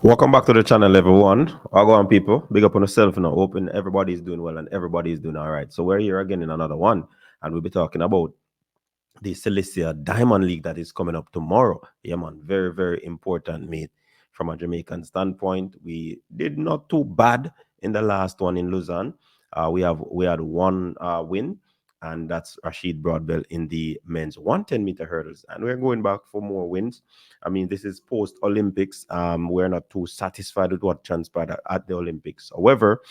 Welcome back to the channel, everyone. I'll go on, people. Big up on yourself now. Hoping everybody's doing well and everybody's doing all right. So we're here again in another one, and we'll be talking about the Silesia Diamond League that is coming up tomorrow. Yeah, man, very, very important meet from a Jamaican standpoint. We did not too bad in the last one in Lausanne. We had one win, and that's Rashid Broadbell in the men's 110-meter hurdles, and we're going back for more wins. I mean, this is post Olympics. We're not too satisfied with what transpired at the Olympics. However,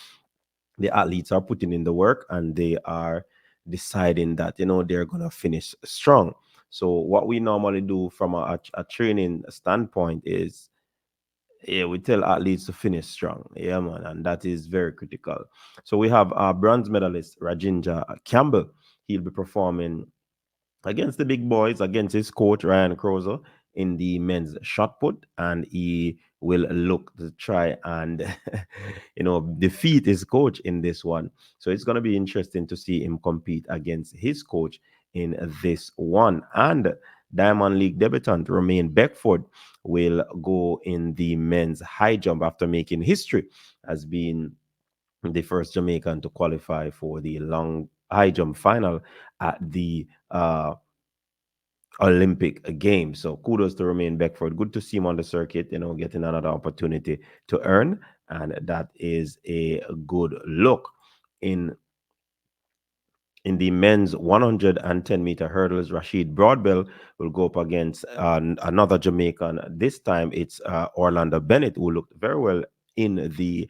the athletes are putting in the work and they are deciding that they're gonna finish strong. So what we normally do from a training standpoint is, yeah, we tell athletes to finish strong. Yeah, man, and that is very critical. So we have our bronze medalist Rajinja Campbell. He'll be performing against the big boys, against his coach Ryan Crozer in the men's shot put, and he will look to try and defeat his coach in this one. So it's going to be interesting to see him compete against his coach in this one. And Diamond League debutant Romain Beckford will go in the men's high jump after making history as being the first Jamaican to qualify for the long high jump final at the Olympic Games. So kudos to Romain Beckford. Good to see him on the circuit, getting another opportunity to earn. And that is a good look. In the men's 110-meter hurdles, Rashid Broadbell will go up against another Jamaican. This time it's Orlando Bennett, who looked very well in the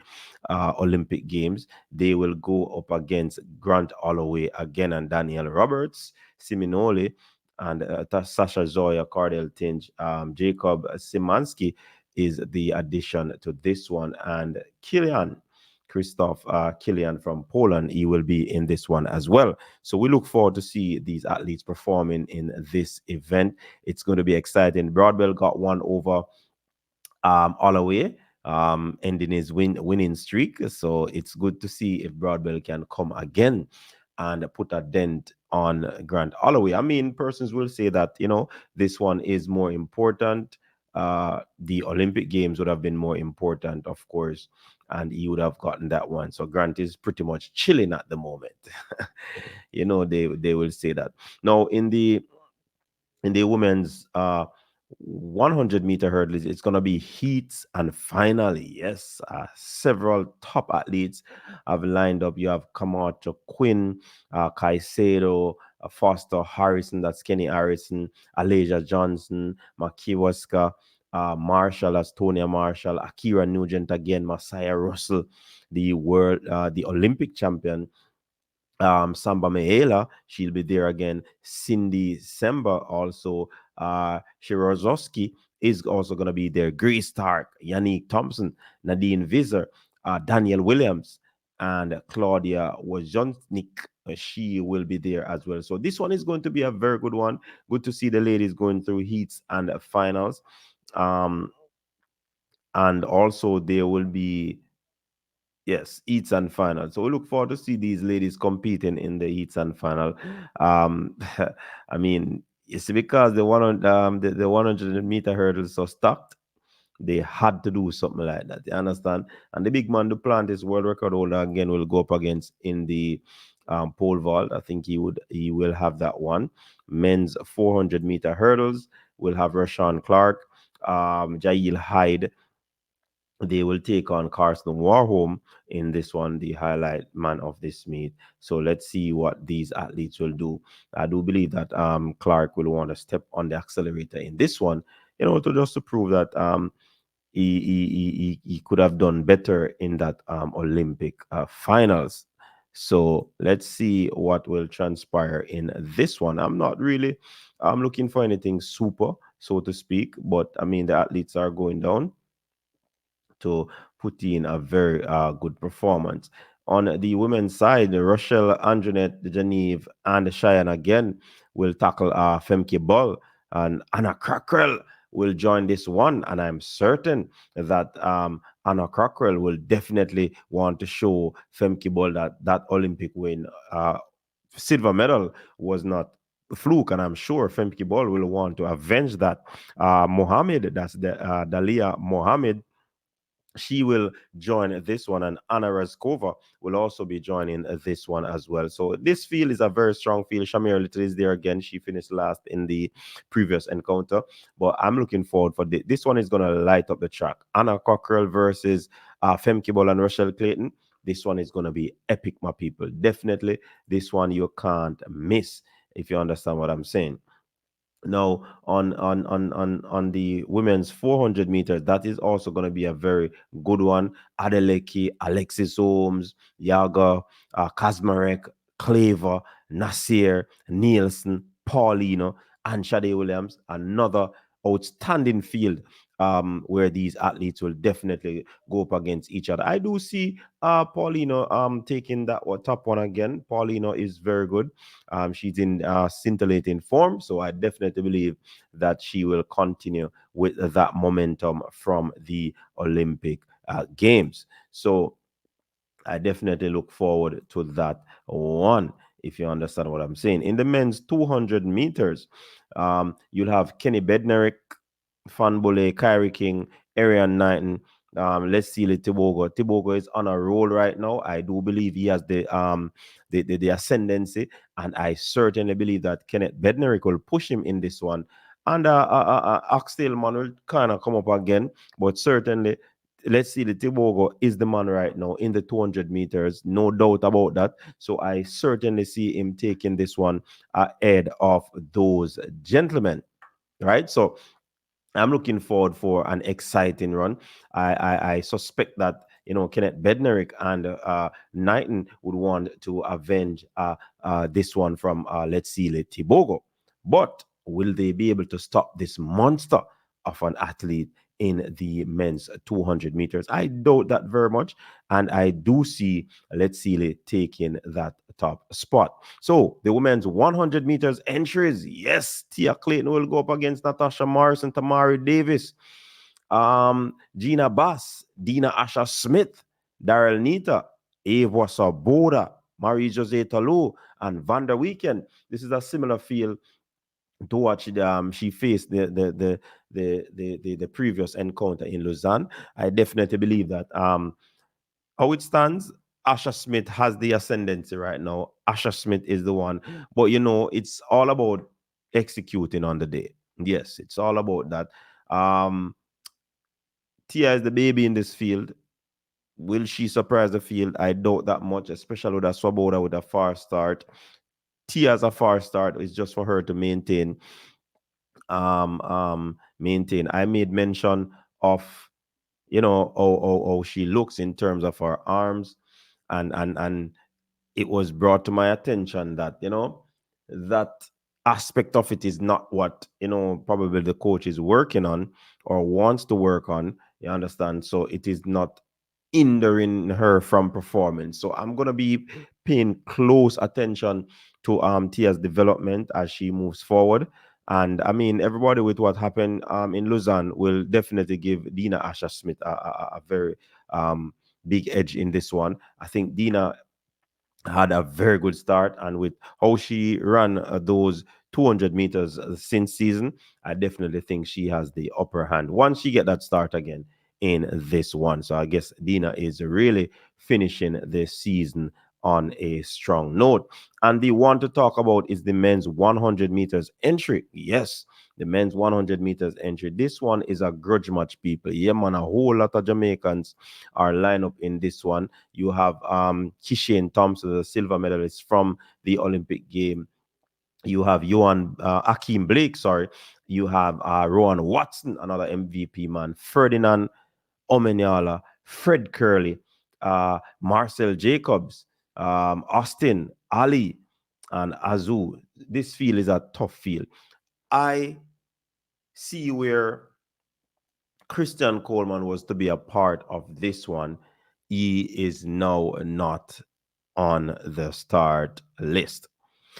Olympic Games. They will go up against Grant Holloway again and Daniel Roberts, Siminole, and Sasha Zoya, Cardell Tinge. Jacob Simansky is the addition to this one. And Christoph Kilian from Poland, he will be in this one as well. So we look forward to see these athletes performing in this event. It's going to be exciting. Broadwell got one over Holloway, ending his winning streak. So it's good to see if Broadwell can come again and put a dent on Grant Holloway. I mean, persons will say that this one is more important. The Olympic Games would have been more important, of course, and he would have gotten that one. So Grant is pretty much chilling at the moment. They will say that. Now in the women's 100-meter hurdles, it's going to be heats and finally, yes, several top athletes have lined up. You have Camacho Quinn, Caicedo, Foster Harrison, that's Kenny Harrison, Alasia Johnson, Makiwaska, Marshall, that's Tonya Marshall, Akira Nugent again, Messiah Russell, the Olympic champion, Samba Meela, she'll be there again. Cindy Semba also. Shirozowski is also going to be there. Grace Stark, Yannick Thompson, Nadine Visser, Daniel Williams, and Claudia Wojcicki. She will be there as well. So this one is going to be a very good one. Good to see the ladies going through heats and finals. Um, and also there will be, yes, heats and final. So we look forward to see these ladies competing in the heats and final. I mean, it's because the 100-meter hurdles so stocked. They had to do something like that. You understand? And the big man, Duplantis, world record holder again, will go up against in the pole vault. I think he will have that one. Men's 400-meter hurdles will have Rashawn Clark, Jail Hyde, they will take on Carson Warholm in this one, the highlight man of this meet. So let's see what these athletes will do. I do believe that Clark will want to step on the accelerator in this one, to just to prove that he could have done better in that Olympic finals. So let's see what will transpire in this one. I'm looking for anything super, so to speak, but I mean the athletes are going down to put in a very good performance. On the women's side, Rochelle, Anjanette, Geneve, and Cheyenne again will tackle Femke Ball, and Anna Cockrell will join this one. And I'm certain that Anna Cockrell will definitely want to show Femke Ball that Olympic win, silver medal, was not fluke, and I'm sure Femke Ball will want to avenge that. Mohammed, that's the Dalia Mohammed, she will join this one, and Anna Razkova will also be joining this one as well. So this field is a very strong field. Shamir Little is there again. She finished last in the previous encounter, but I'm looking forward for this. This one is going to light up the track. Anna Cockrell versus Femke Ball and Rochelle Clayton. This one is going to be epic, my people. Definitely, this one you can't miss, if you understand what I'm saying. Now, on the women's 400 meters, that is also going to be a very good one. Adeleke, Alexis Holmes, Yaga, Kazmarek, Claver, Nasir, Nielsen, Paulino, and Shade Williams. Another outstanding field where these athletes will definitely go up against each other. I do see Paulino taking that top one again. Paulino is very good. She's in scintillating form, so I definitely believe that she will continue with that momentum from the Olympic Games. So I definitely look forward to that one, if you understand what I'm saying. In the men's 200 meters, you'll have Kenny Bednarik, Fanbule, Kyrie King, Arian Knighton. Let's see Tibogo. Tibogo is on a roll right now. I do believe he has the ascendancy, and I certainly believe that Kenneth Bednarik will push him in this one. And Oxtail man will kind of come up again, but certainly let's see, the Tibogo is the man right now in the 200 meters, no doubt about that. So I certainly see him taking this one ahead of those gentlemen, right? So I'm looking forward for an exciting run. I suspect that Kenneth Bednarik and Knighton would want to avenge this one from let's see Tibogo. But will they be able to stop this monster of an athlete in the men's 200 meters? I doubt that very much, and I do see let's see taking that top spot. So the women's 100 meters entries, yes, Tia Clayton will go up against Natasha Morris and Tamari Davis. Gina Bass, Dina Asha Smith, Daryl Nita, Ava Saboda, Marie Jose Talou, and Vanda Weekend. This is a similar field to what she faced the previous encounter in Lausanne. I definitely believe that how it stands, Asha Smith has the ascendancy right now. Asha Smith is the one. But it's all about executing on the day. Yes, it's all about that. Um, Tia is the baby in this field. Will she surprise the field? I doubt that much, especially with a Swoboda with a far start. Tia as a far start is just for her to maintain. I made mention of how she looks in terms of her arms, and it was brought to my attention that that aspect of it is not what probably the coach is working on or wants to work on. You understand? So it is not hindering her from performing. So I'm gonna be paying close attention to Tia's development as she moves forward. And I mean, everybody with what happened in Lausanne will definitely give Dina Asher Smith a very big edge in this one. I think Dina had a very good start, and with how she ran those 200 meters since season, I definitely think she has the upper hand once she get that start again in this one. So I guess Dina is really finishing this season on a strong note. And the one to talk about is the men's 100 meters entry. Yes, the men's 100 meters entry. This one is a grudge match, people. Yeah, man, a whole lot of Jamaicans are lined up in this one. You have Kishane Thompson, the silver medalist from the Olympic game. You have Akeem Blake, sorry. You have Rowan Watson, another MVP man. Ferdinand Omenyala, Fred Curley, Marcel Jacobs, Austin, Ali, and Azu. This field is a tough field. I see where Christian Coleman was to be a part of this one. He is now not on the start list.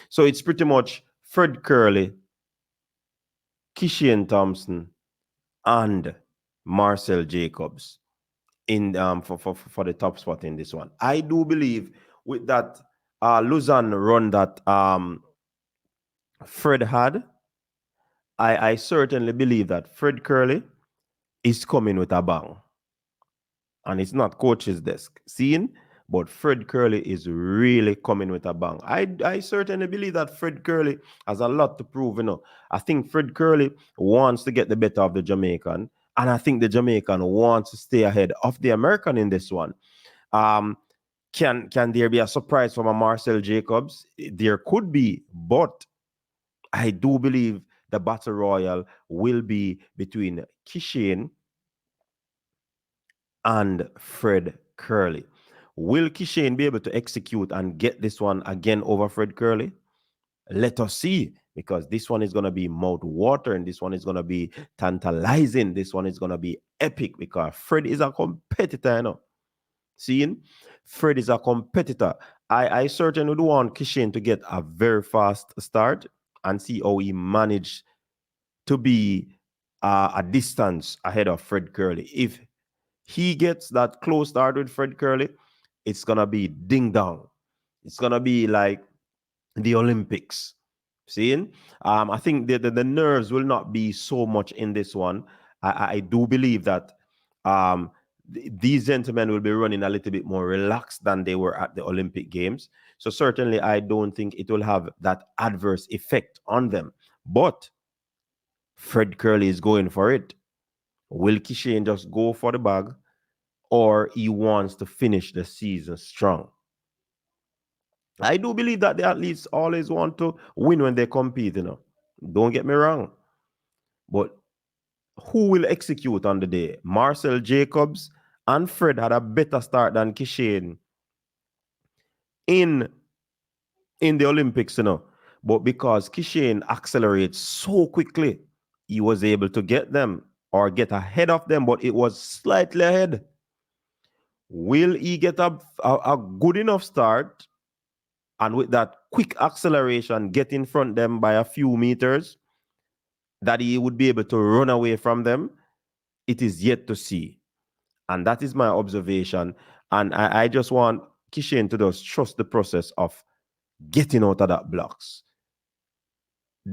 So it's pretty much Fred Curley, Kishane Thompson, and Marcel Jacobs in for the top spot in this one. I do believe with that Lausanne run that Fred had, I certainly believe that Fred Curley is coming with a bang. and it's not coach's desk. Seeing, but Fred Curley is really coming with a bang. I certainly believe that Fred Curley has a lot to prove. I think Fred Curley wants to get the better of the Jamaican, and I think the Jamaican wants to stay ahead of the American in this one. Um, can there be a surprise from a Marcel Jacobs? There could be, but I do believe the battle royal will be between Kishane and Fred Curley. Will Kishane be able to execute and get this one again over Fred Curley? Let us see, because this one is going to be mouth watering. This one is going to be tantalizing. This one is going to be epic because Fred is a competitor, Seeing? Fred is a competitor. I certainly would want Kishane to get a very fast start and see how he managed to be a distance ahead of Fred Curley. If he gets that close start with Fred Curley, it's gonna be ding dong. It's gonna be like the Olympics. Seeing? I think the nerves will not be so much in this one. I do believe that these gentlemen will be running a little bit more relaxed than they were at the Olympic Games. So certainly I don't think it will have that adverse effect on them. But Fred Curley is going for it. Will Kishane just go for the bag, or he wants to finish the season strong? I do believe that the athletes always want to win when they compete. Don't get me wrong. But who will execute on the day? Marcel Jacobs and Fred had a better start than Kishane in the Olympics. But because Kishane accelerates so quickly, he was able to get them or get ahead of them, but it was slightly ahead. Will he get a good enough start and with that quick acceleration get in front them by a few meters that he would be able to run away from them? It is yet to see. And that is my observation. And I just want Kishane to just trust the process of getting out of that blocks.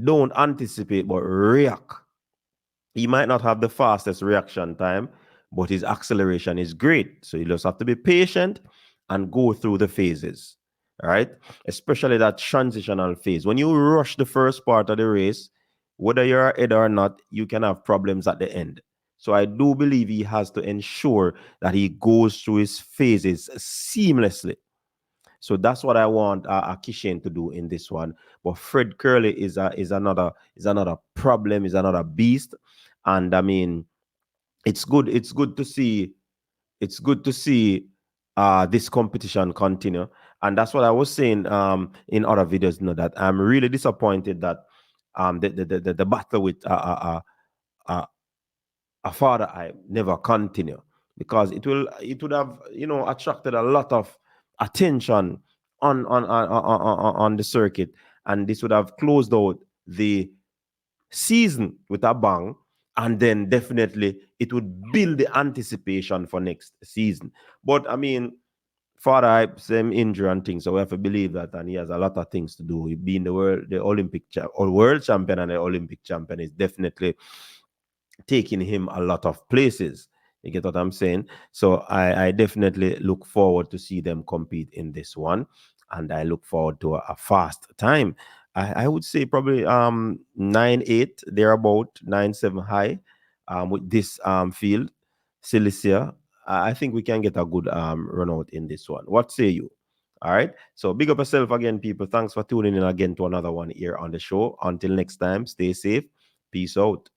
Don't anticipate, but react. He might not have the fastest reaction time, but his acceleration is great. So you just have to be patient and go through the phases. All right. Especially that transitional phase. When you rush the first part of the race, whether you're ahead or not, you can have problems at the end. So I do believe he has to ensure that he goes through his phases seamlessly. So that's what I want Kishane to do in this one. But Fred Curley is another problem, is another beast. And I mean, it's good. It's good to see. It's good to see this competition continue. And that's what I was saying in other videos. That I'm really disappointed that the battle with a father I never continue, because it would have attracted a lot of attention on the circuit, and this would have closed out the season with a bang, and then definitely it would build the anticipation for next season. But I mean, Father Hype, same injury and things, so we have to believe that, and he has a lot of things to do. Being the Olympic or world champion and the Olympic champion is definitely taking him a lot of places. You get what I'm saying? So I definitely look forward to see them compete in this one, and I look forward to a fast time. I would say probably 9-8, thereabout 9-7 high with this field, Silesia. I think we can get a good run out in this one. What say you? All right. So big up yourself again, people. Thanks for tuning in again to another one here on the show. Until next time, stay safe. Peace out.